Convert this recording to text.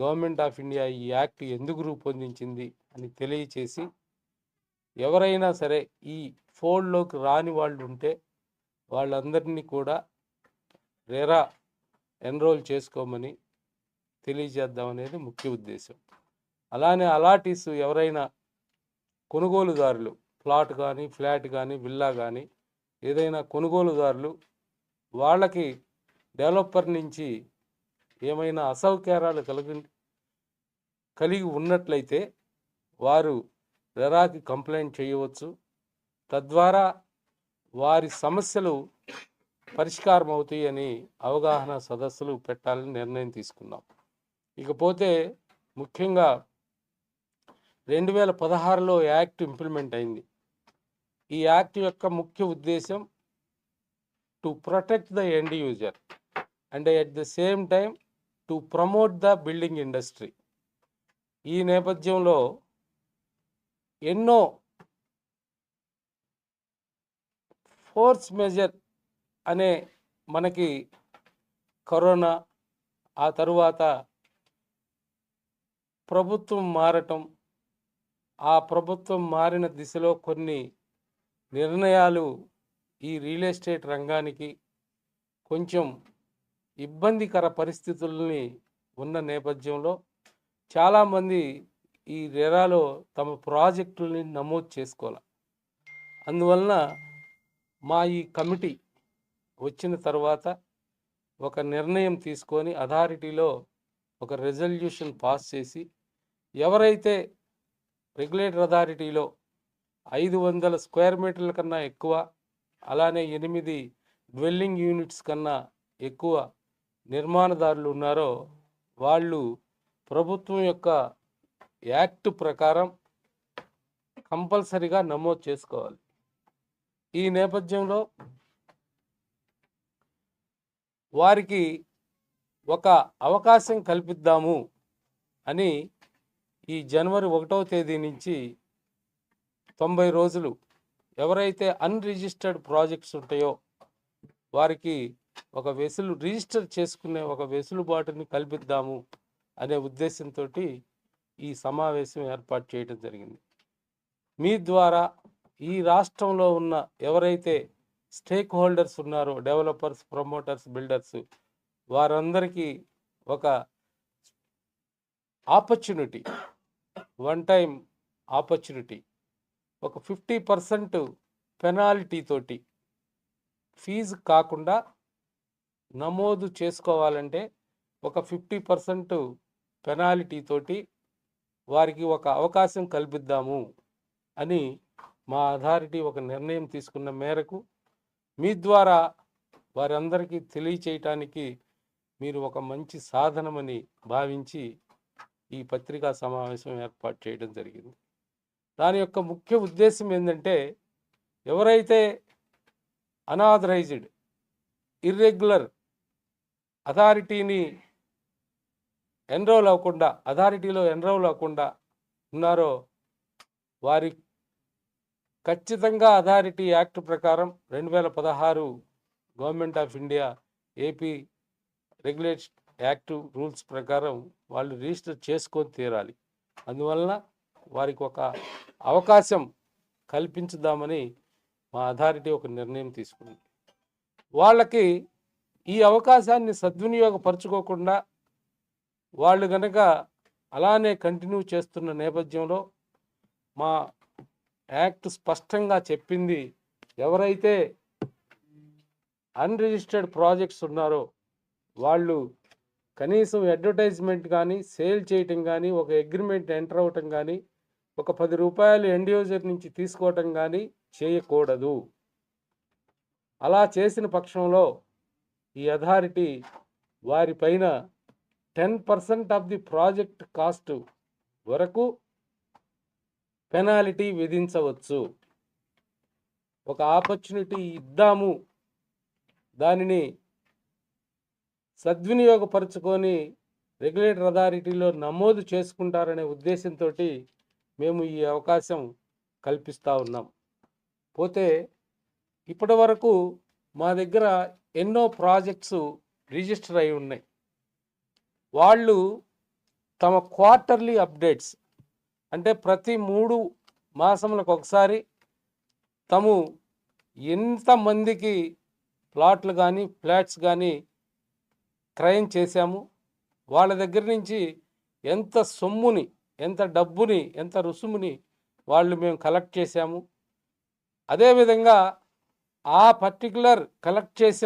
Government of India ఈ act ఎందుకు రూపొందించింది అని తెలియచేసి, ఎవరైనా సరే ఈ ఫోల్డ్‌లోకి రాని వాళ్ళు ఉంటే వాళ్ళందరినీ కూడా రెరా ఎన్రోల్ చేసుకోమని తెలియజేద్దామనేది ముఖ్య ఉద్దేశం. అలానే అలాటీస్ ఎవరైనా కొనుగోలుదారులు ప్లాట్ కానీ, ఫ్లాట్ కానీ, విల్లా కానీ ఏదైనా కొనుగోలుదారులు వాళ్ళకి డెవలపర్ నుంచి ఏమైనా అసౌకర్యాలు కలిగి ఉన్నట్లయితే వారు రెరాకి కంప్లైంట్ చేయవచ్చు. తద్వారా వారి సమస్యలు పరిష్కారం అవుతాయని అవగాహన సదస్సులు పెట్టాలని నిర్ణయం తీసుకున్నాం. ఇకపోతే ముఖ్యంగా 2016లో యాక్ట్ ఇంప్లిమెంట్ అయింది. ఈ యాక్ట్ యొక్క ముఖ్య ఉద్దేశం to protect the end user and at the same time to promote the building industry. ఈ నేపథ్యంలో ఎన్నో ఫోర్స్ మెజర్ అనే మనకి కరోనా, ఆ తరువాత ప్రభుత్వం మారటం, ఆ ప్రభుత్వం మారిన దిశలో కొన్ని నిర్ణయాలు ఈ రియల్ ఎస్టేట్ రంగానికి కొంచెం ఇబ్బందికర పరిస్థితుల్ని ఉన్న నేపథ్యంలో చాలామంది ఈ రెరాలో తమ ప్రాజెక్టుల్ని నమోదు చేసుకోవాలి. అందువలన మా ఈ కమిటీ వచ్చిన తర్వాత ఒక నిర్ణయం తీసుకొని అథారిటీలో ఒక రెజల్యూషన్ పాస్ చేసి, ఎవరైతే రెగ్యులేటర్ అథారిటీలో 500 స్క్వేర్ మీటర్ల కన్నా ఎక్కువ, అలానే 8 డ్వెల్లింగ్ యూనిట్స్ కన్నా ఎక్కువ నిర్మాణదారులు ఉన్నారో వాళ్ళు ప్రభుత్వం యొక్క యాక్ట్ ప్రకారం కంపల్సరిగా నమోదు చేసుకోవాలి. ఈ నేపథ్యంలో వారికి ఒక అవకాశం కల్పిద్దాము అని ఈ జనవరి 1వ తేదీ నుంచి 90 రోజులు ఎవరైతే అన్రిజిస్టర్డ్ ప్రాజెక్ట్స్ ఉంటాయో వారికి ఒక రిజిస్టర్ చేసుకునే ఒక వెసులుబాటుని కల్పిద్దాము అనే ఉద్దేశంతో ఈ సమావేశం ఏర్పాటు చేయడం జరిగింది. మీ ద్వారా ఈ రాష్ట్రంలో ఉన్న ఎవరైతే స్టేక్ హోల్డర్స్ ఉన్నారో, డెవలపర్స్, ప్రమోటర్స్, బిల్డర్స్, వారందరికీ ఒక ఆపర్చునిటీ, వన్ టైం ఆపర్చునిటీ, ఒక 50% పెనాల్టీ తోటి, ఫీజు కాకుండా నమోదు చేసుకోవాలంటే ఒక 50% పెనాల్టీ తోటి వారికి ఒక అవకాశం కల్పిద్దాము అని మా అథారిటీ ఒక నిర్ణయం తీసుకున్న మేరకు మీ ద్వారా వారందరికీ తెలియచేయటానికి మీరు ఒక మంచి సాధనమని భావించి ఈ పత్రికా సమావేశం ఏర్పాటు చేయడం జరిగింది. దాని యొక్క ముఖ్య ఉద్దేశం ఏంటంటే, ఎవరైతే అనాథరైజ్డ్, ఇర్రెగ్యులర్ అథారిటీలో ఎన్రోల్ అవ్వకుండా ఉన్నారో వారి ఖచ్చితంగా అథారిటీ యాక్ట్ ప్రకారం 2016 government of India AP regulate act rules ప్రకారం వాళ్ళు రిజిస్టర్ చేసుకొని తీరాలి. అందువలన వారికి ఒక అవకాశం కల్పించుదామని మా అథారిటీ ఒక నిర్ణయం తీసుకుంది. వాళ్ళకి ఈ అవకాశాన్ని సద్వినియోగపరచుకోకుండా వాళ్ళు కనుక అలానే కంటిన్యూ చేస్తున్న నేపథ్యంలో మా యాక్ట్ స్పష్టంగా చెప్పింది, ఎవరైతే అన్రిజిస్టర్డ్ ప్రాజెక్ట్స్ ఉన్నారో వాళ్ళు కనీసం అడ్వర్టైజ్మెంట్ కానీ, సేల్ చేయటం కానీ, ఒక అగ్రిమెంట్ ఎంటర్ అవ్వటం కానీ, ఒక 10 రూపాయలు ఎండ్ యూజర్ నుంచి తీసుకోవటం కానీ చేయకూడదు. అలా చేసిన పక్షంలో ఈ అథారిటీ వారిపైన 10% ఆఫ్ ది ప్రాజెక్ట్ కాస్ట్ వరకు పెనాల్టీ విధించవచ్చు. ఒక ఆపర్చునిటీ ఇద్దాము, దానిని సద్వినియోగపరుచుకొని రెగ్యులేటర్ అథారిటీలో నమోదు చేసుకుంటారనే ఉద్దేశంతో మేము ఈ అవకాశం కల్పిస్తూ ఉన్నాం. పోతే ఇప్పటి వరకు మా దగ్గర ఎన్నో ప్రాజెక్ట్స్ రిజిస్టర్ అయి ఉన్నాయి. వాళ్ళు తమ క్వార్టర్లీ అప్డేట్స్ అంటే ప్రతి 3 మాసములకు ఒకసారి తాము ఎంతమందికి ప్లాట్లు కానీ ఫ్లాట్స్ కానీ క్రయం చేశాము, వాళ్ళ దగ్గర నుంచి ఎంత సొమ్ముని, ఎంత డబ్బుని, ఎంత రుసుముని వాళ్ళు మేము కలెక్ట్ చేశాము. అదేవిధంగా ఆ పర్టికులర్ కలెక్ట్ చేసిన